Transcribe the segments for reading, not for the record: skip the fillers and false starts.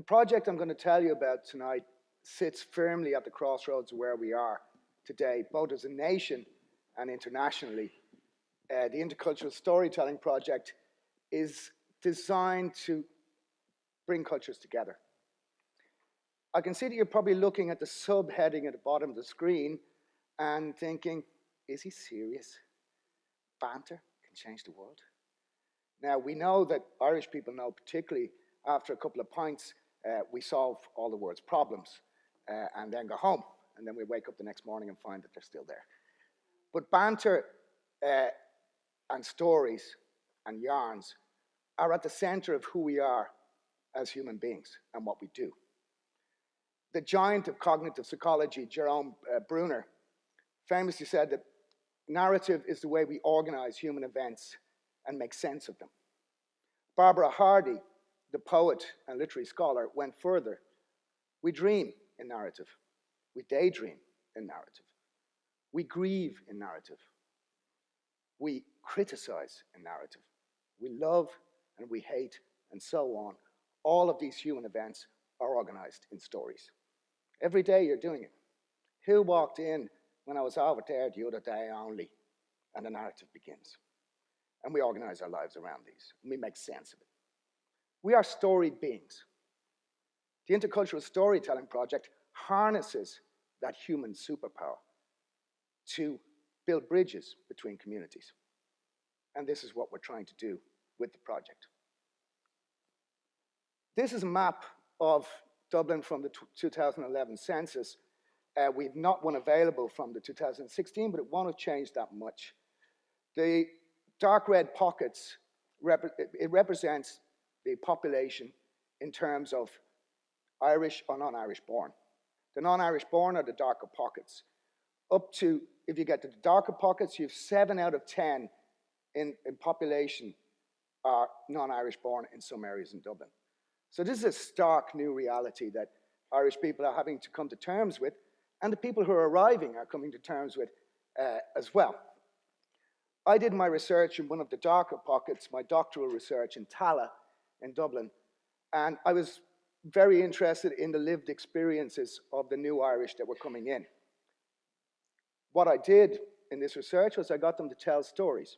project I'm going to tell you about tonight sits firmly at the crossroads of where we are today, both as a nation and internationally. The Intercultural Storytelling Project is designed to bring cultures together. I can see that you're probably looking at the subheading at the bottom of the screen and thinking, is he serious? Banter can change the world. Now, we know that Irish people know, particularly after a couple of pints, we solve all the world's problems and then go home. And then we wake up the next morning and find that they're still there. But banter and stories and yarns are at the center of who we are as human beings and what we do. The giant of cognitive psychology, Jerome Bruner, famously said that narrative is the way we organize human events and make sense of them. Barbara Hardy, the poet and literary scholar, went further. We dream in narrative. We daydream in narrative. We grieve in narrative. We criticize in narrative. We love and we hate and so on. All of these human events are organized in stories. Every day you're doing it. Who walked in when I was over there the other day only? And the narrative begins. And we organize our lives around these. And we make sense of it. We are storied beings. The Intercultural Storytelling Project harnesses that human superpower to build bridges between communities. And this is what we're trying to do with the project. This is a map of Dublin from the 2011 census. We have not one available from the 2016, but it won't have changed that much. The dark red pockets, it represents the population in terms of Irish or non-Irish born. The non-Irish born are the darker pockets. Up to, if you get to the darker pockets, you have 7 out of 10 in population are non-Irish born in some areas in Dublin. So this is a stark new reality that Irish people are having to come to terms with, and the people who are arriving are coming to terms with as well. I did my research in one of the darker pockets, my doctoral research in Tala in Dublin, and I was very interested in the lived experiences of the new Irish that were coming in. What I did in this research was I got them to tell stories,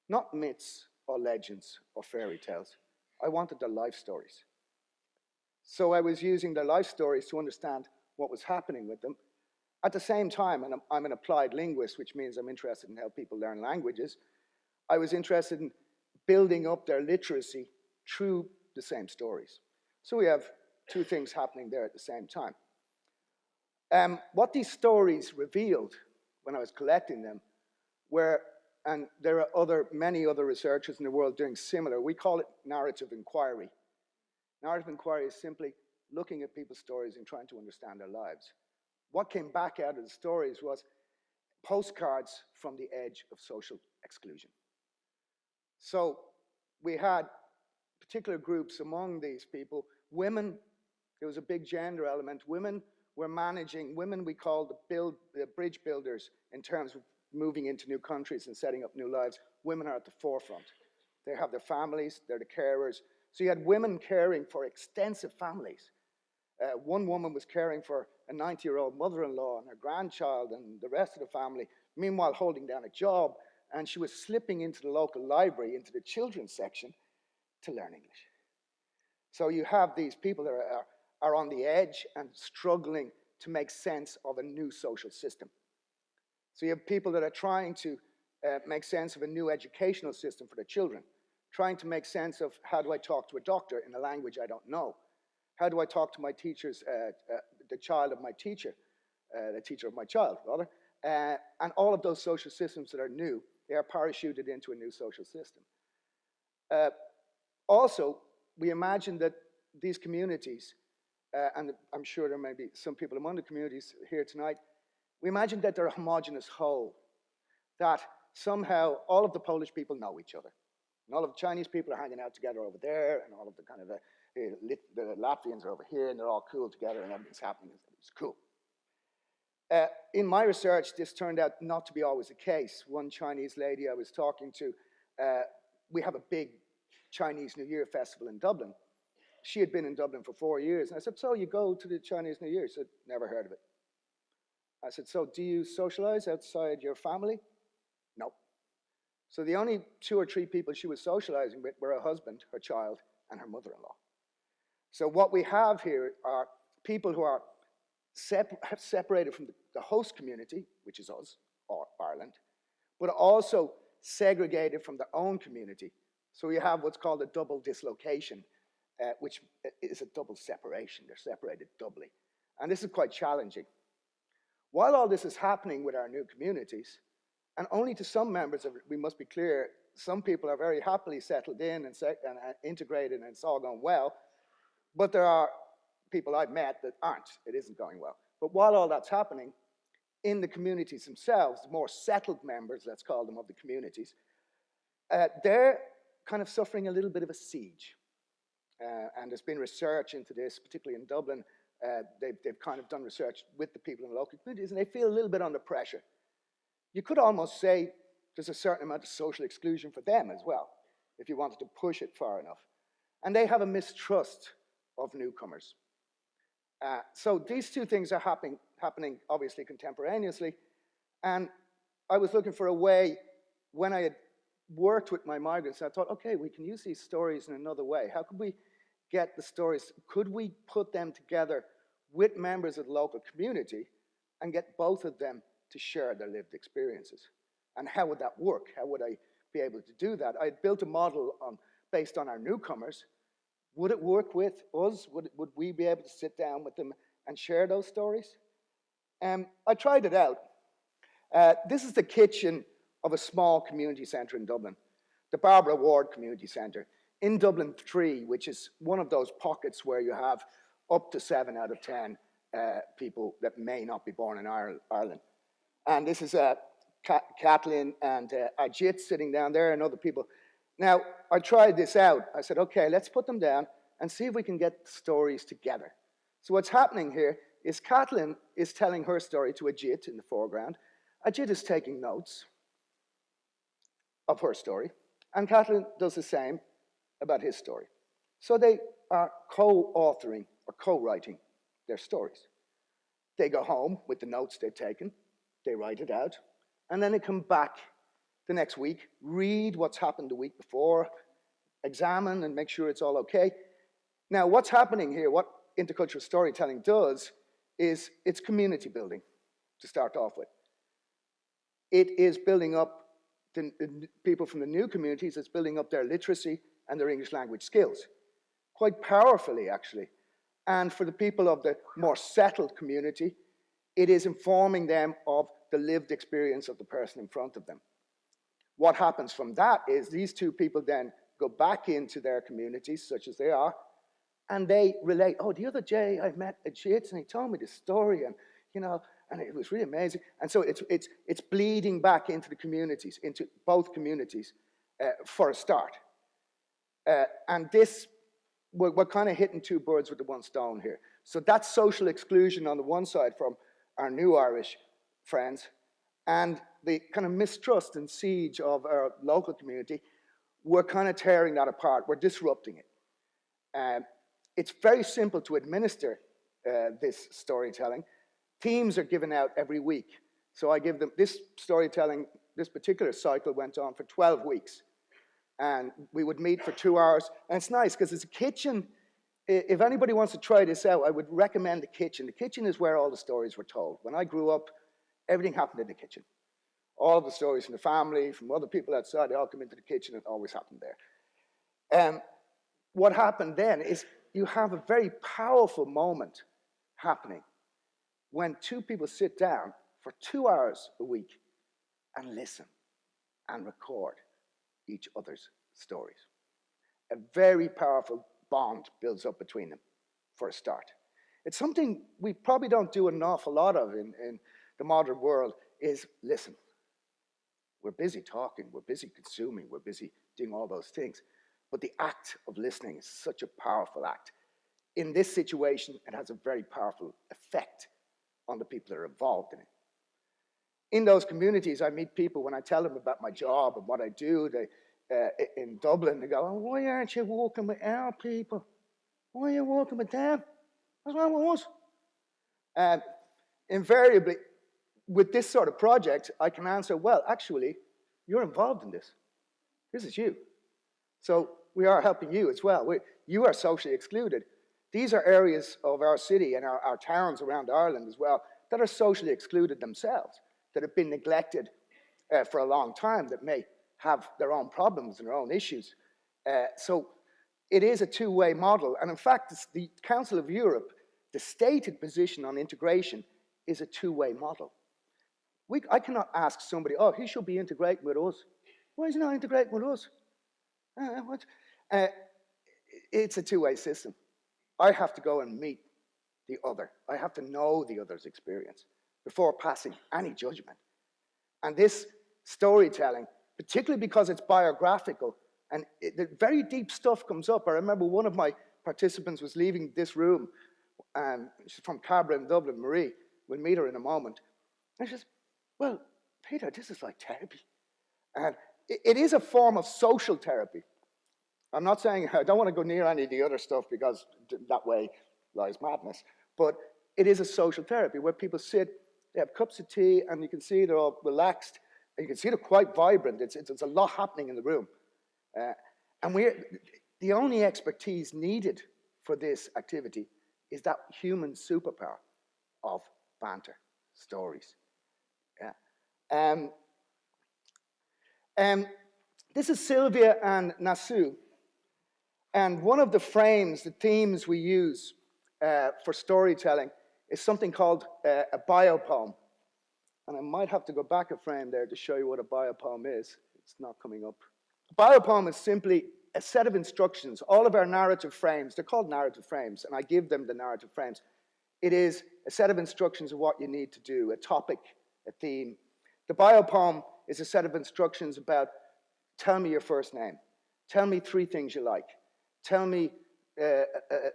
not myths or legends or fairy tales. I wanted their life stories. So I was using their life stories to understand what was happening with them. At the same time, and I'm an applied linguist, which means I'm interested in how people learn languages, I was interested in building up their literacy through the same stories. So we have two things happening there at the same time. What these stories revealed when I was collecting them were, and there are many other researchers in the world doing similar, we call it narrative inquiry. Narrative inquiry is simply looking at people's stories and trying to understand their lives. What came back out of the stories was postcards from the edge of social exclusion. So we had particular groups among these people. Women, there was a big gender element. Women were managing, women we call the bridge builders in terms of moving into new countries and setting up new lives. Women are at the forefront. They have their families, they're the carers. So you had women caring for extensive families. One woman was caring for a 90-year-old mother-in-law and her grandchild and the rest of the family, meanwhile holding down a job, and she was slipping into the local library, into the children's section, to learn English. So you have these people that are on the edge and struggling to make sense of a new social system. So you have people that are trying to make sense of a new educational system for their children, trying to make sense of how do I talk to a doctor in a language I don't know? How do I talk to my teachers, the child of my teacher, the teacher of my child, rather? And all of those social systems that are new, they are parachuted into a new social system. Also, we imagine that these communities, and I'm sure there may be some people among the communities here tonight, we imagine that they're a homogeneous whole, that somehow all of the Polish people know each other, and all of the Chinese people are hanging out together over there, and all of the kind of the Latvians are over here, and they're all cool together, and everything's happening. It's cool. In my research, this turned out not to be always the case. One Chinese lady I was talking to, we have a big Chinese New Year festival in Dublin, she had been in Dublin for 4 years. And I said, so you go to the Chinese New Year? She said, never heard of it. I said, so do you socialize outside your family? No. So the only 2 or 3 people she was socializing with were her husband, her child, and her mother-in-law. So what we have here are people who are separated from the host community, which is us, or Ireland, but also segregated from their own community. So you have what's called a double dislocation, which is a double separation. They're separated doubly. And this is quite challenging. While all this is happening with our new communities, and only to some members of it, we must be clear, some people are very happily settled in and integrated and it's all going well, but there are people I've met that aren't. It isn't going well. But while all that's happening, in the communities themselves, the more settled members, let's call them, of the communities, they're kind of suffering a little bit of a siege. And there's been research into this, particularly in Dublin. They've kind of done research with the people in the local communities, and they feel a little bit under pressure. You could almost say there's a certain amount of social exclusion for them as well, if you wanted to push it far enough. And they have a mistrust of newcomers. So these two things are happening obviously contemporaneously. And I was looking for a way, when I had worked with my migrants, I thought, okay, we can use these stories in another way. How could we get the stories? Could we put them together with members of the local community and get both of them to share their lived experiences? And how would that work? How would I be able to do that? I had built a model based on our newcomers. Would it work with us? Would we be able to sit down with them and share those stories? I tried it out. This is the kitchen of a small community centre in Dublin, the Barbara Ward Community Centre, in Dublin 3, which is one of those pockets where you have up to 7 out of 10 people that may not be born in Ireland. And this is Kathleen and Ajit sitting down there and other people. Now, I tried this out. I said, okay, let's put them down and see if we can get stories together. So what's happening here is Kathleen is telling her story to Ajit in the foreground. Ajit is taking notes of her story, and Kathleen does the same about his story. So they are co-authoring or co-writing their stories. They go home with the notes they've taken, they write it out, and then they come back the next week, read what's happened the week before, examine and make sure it's all okay. Now, what's happening here, what intercultural storytelling does, is it's community building, to start off with. It is building up the people from the new communities, it's building up their literacy and their English language skills, quite powerfully, actually. And for the people of the more settled community, it is informing them of the lived experience of the person in front of them. What happens from that is these two people then go back into their communities, such as they are, and they relate, oh, the other day I met a Jits and he told me this story, and you know, and it was really amazing. And so it's bleeding back into the communities, into both communities for a start. And this, we're kind of hitting 2 birds with the 1 stone here. So that's social exclusion on the one side from our new Irish friends, and the kind of mistrust and siege of our local community, we're kind of tearing that apart. We're disrupting it. It's very simple to administer this storytelling. Themes are given out every week. So I give them, this storytelling, this particular cycle went on for 12 weeks. And we would meet for 2 hours. And it's nice because it's a kitchen. If anybody wants to try this out, I would recommend the kitchen. The kitchen is where all the stories were told. When I grew up, everything happened in the kitchen. All of the stories from the family, from other people outside, they all come into the kitchen. It always happened there. What happened then is you have a very powerful moment happening when 2 people sit down for 2 hours a week and listen and record each other's stories. A very powerful bond builds up between them for a start. It's something we probably don't do an awful lot of in the modern world, is listen. We're busy talking, we're busy consuming, we're busy doing all those things. But the act of listening is such a powerful act. In this situation, it has a very powerful effect on the people that are involved in it. In those communities, I meet people, when I tell them about my job and what I do, in Dublin, they go, oh, why aren't you working with our people? Why are you working with them? What's wrong with us? And invariably, with this sort of project, I can answer, well, actually, you're involved in this. This is you. So we are helping you as well. You are socially excluded. These are areas of our city and our towns around Ireland as well that are socially excluded themselves, that have been neglected for a long time, that may have their own problems and their own issues. So it is a two-way model. And in fact, the Council of Europe, the stated position on integration is a two-way model. I cannot ask somebody, oh, he should be integrating with us. Why is he not integrating with us? It's a two-way system. I have to go and meet the other. I have to know the other's experience before passing any judgment. And this storytelling, particularly because it's biographical, and the very deep stuff comes up. I remember one of my participants was leaving this room. She's from Cabra in Dublin, Marie. We'll meet her in a moment. And she says, well, Peter, this is like therapy. And it is a form of social therapy. I'm not saying I don't want to go near any of the other stuff because that way lies madness. But it is a social therapy where people sit, they have cups of tea, and you can see they're all relaxed. And you can see they're quite vibrant. It's a lot happening in the room. And the only expertise needed for this activity is that human superpower of banter, stories. Yeah. This is Sylvia and Nasu. And one of the frames, the themes we use for storytelling is something called a biopoem. And I might have to go back a frame there to show you what a biopoem is. It's not coming up. A biopoem is simply a set of instructions. All of our narrative frames, they're called narrative frames, and I give them the narrative frames. It is a set of instructions of what you need to do, a topic, a theme. The biopoem is a set of instructions about, tell me your first name. Tell me 3 things you like. Tell me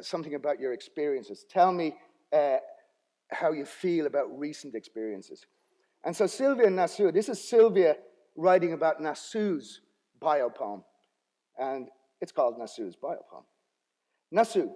something about your experiences. Tell me how you feel about recent experiences. And so Sylvia and Nasu, this is Sylvia writing about Nasu's biopoem. And it's called Nasu's biopoem. Nasu,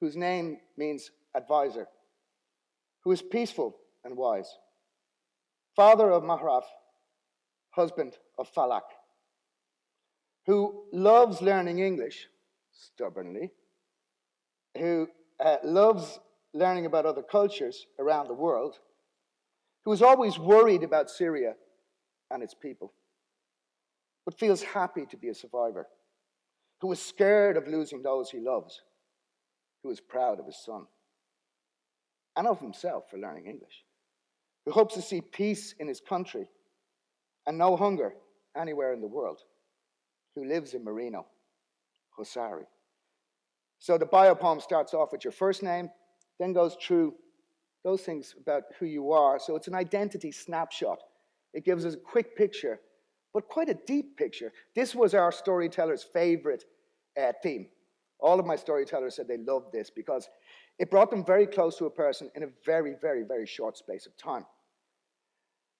whose name means advisor, who is peaceful and wise, father of Mahraf, husband of Falak, who loves learning English stubbornly, who loves learning about other cultures around the world, who is always worried about Syria and its people, but feels happy to be a survivor, who is scared of losing those he loves, who is proud of his son and of himself for learning English, who hopes to see peace in his country and no hunger anywhere in the world, who lives in Marino, Hosari. So the biopoem starts off with your first name, then goes through those things about who you are. So it's an identity snapshot. It gives us a quick picture, but quite a deep picture. This was our storyteller's favorite theme. All of my storytellers said they loved this because it brought them very close to a person in a very, very, very short space of time.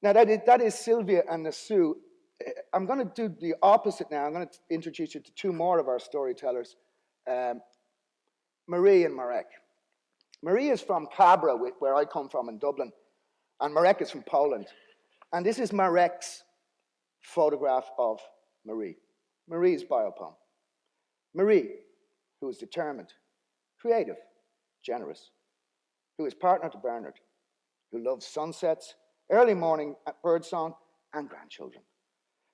Now that is Sylvia and Nasu. I'm going to do the opposite now. I'm going to introduce you to 2 more of our storytellers, Marie and Marek. Marie is from Cabra, where I come from in Dublin, and Marek is from Poland. And this is Marek's photograph of Marie, Marie's biopoem. Marie, who is determined, creative, generous, who is partner to Bernard, who loves sunsets, early morning birdsong, and grandchildren,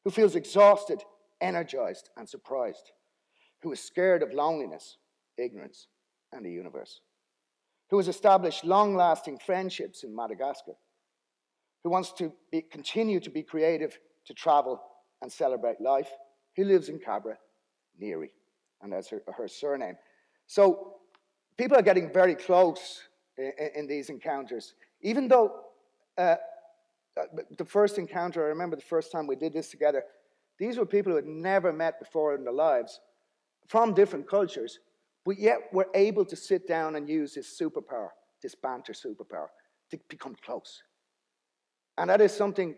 who feels exhausted, energized, and surprised, who is scared of loneliness, ignorance, and the universe, who has established long-lasting friendships in Madagascar, who wants to continue to be creative, to travel and celebrate life, who lives in Cabra, Neri, and that's her surname. So people are getting very close in these encounters, even though the first encounter, I remember the first time we did this together, these were people who had never met before in their lives, from different cultures, but yet were able to sit down and use this superpower, this banter superpower, to become close. And that is something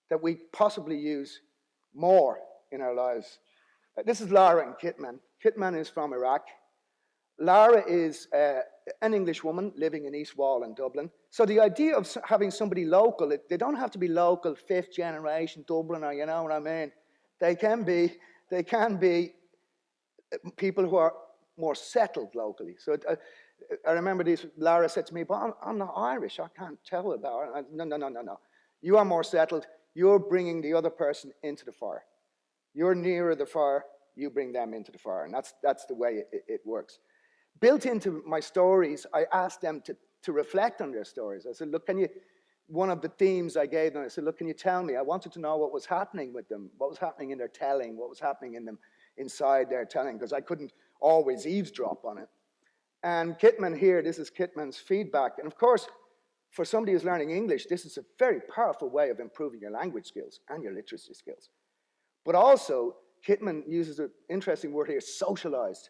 that we possibly use more in our lives. This is Lara and Kitman. Kitman is from Iraq. Lara is an English woman living in East Wall in Dublin. So the idea of having somebody local, they don't have to be local, fifth generation Dubliner, you know what I mean? They can be people who are more settled locally. So I remember Lara said to me, but I'm not Irish, I can't tell about it. No. You are more settled. You're bringing the other person into the fire. You're nearer the fire, you bring them into the fire. And that's the way it works. Built into my stories, I asked them to reflect on their stories. I said, look, one of the themes I gave them, I said, look, can you tell me? I wanted to know what was happening with them, what was happening in their telling, what was happening in them inside their telling, because I couldn't always eavesdrop on it. And Kitman here, this is Kitman's feedback. And of course, for somebody who's learning English, this is a very powerful way of improving your language skills and your literacy skills. But also, Kitman uses an interesting word here, socialized.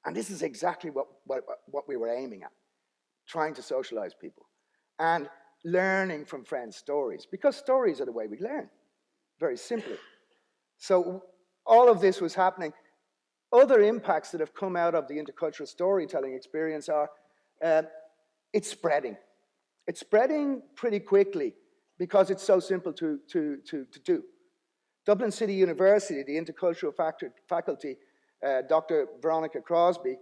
And this is exactly what we were aiming at, trying to socialize people and learning from friends' stories, because stories are the way we learn, very simply. So all of this was happening. Other impacts that have come out of the intercultural storytelling experience are, it's spreading. It's spreading pretty quickly because it's so simple to do. Dublin City University, the intercultural faculty, Dr. Veronica Crosby,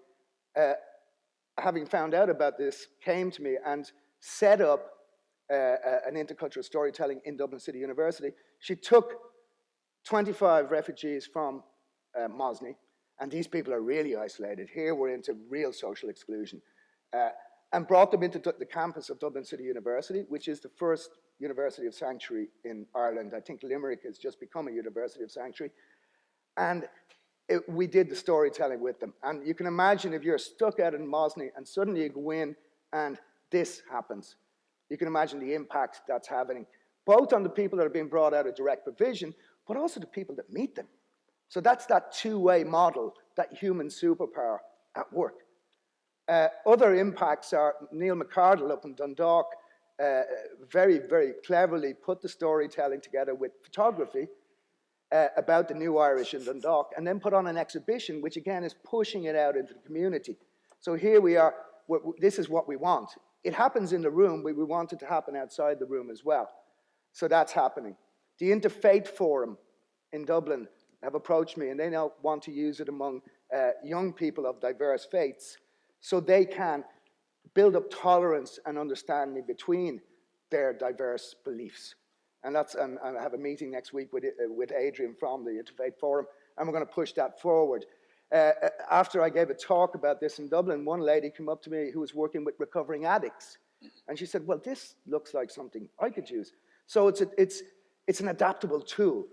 having found out about this, came to me and set up an intercultural storytelling in Dublin City University. She took 25 refugees from Mosney, and these people are really isolated. Here we're into real social exclusion, and brought them into the campus of Dublin City University, which is the first university of sanctuary in Ireland. I think Limerick has just become a university of sanctuary. And we did the storytelling with them. And you can imagine if you're stuck out in Mosney and suddenly you go in and this happens. You can imagine the impact that's having, both on the people that are being brought out of direct provision, but also the people that meet them. So that's that two-way model, that human superpower at work. Other impacts are Neil McCardle up in Dundalk very, very cleverly put the storytelling together with photography about the new Irish in Dundalk, and then put on an exhibition, which again is pushing it out into the community. So here we are, this is what we want. It happens in the room, but we want it to happen outside the room as well. So that's happening. The Interfaith Forum in Dublin have approached me, and they now want to use it among young people of diverse faiths, so they can build up tolerance and understanding between their diverse beliefs. And I have a meeting next week with Adrian from the Interfaith Forum, and we're going to push that forward. After I gave a talk about this in Dublin, one lady came up to me who was working with recovering addicts, and she said, well, this looks like something I could use. So it's an adaptable tool.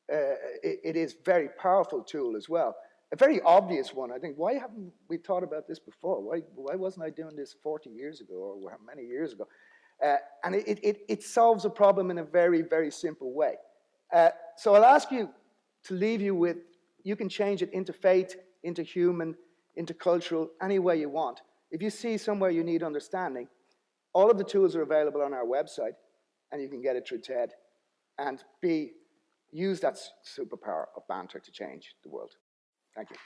It is a very powerful tool as well. A very obvious one, I think. Why haven't we thought about this before? Why wasn't I doing this 40 years ago, or how many years ago? And it solves a problem in a very, very simple way. So I'll ask you to leave you with, you can change it into faith, into human, into cultural, any way you want. If you see somewhere you need understanding, all of the tools are available on our website, and you can get it through TED. And use that superpower of banter to change the world. Thank you.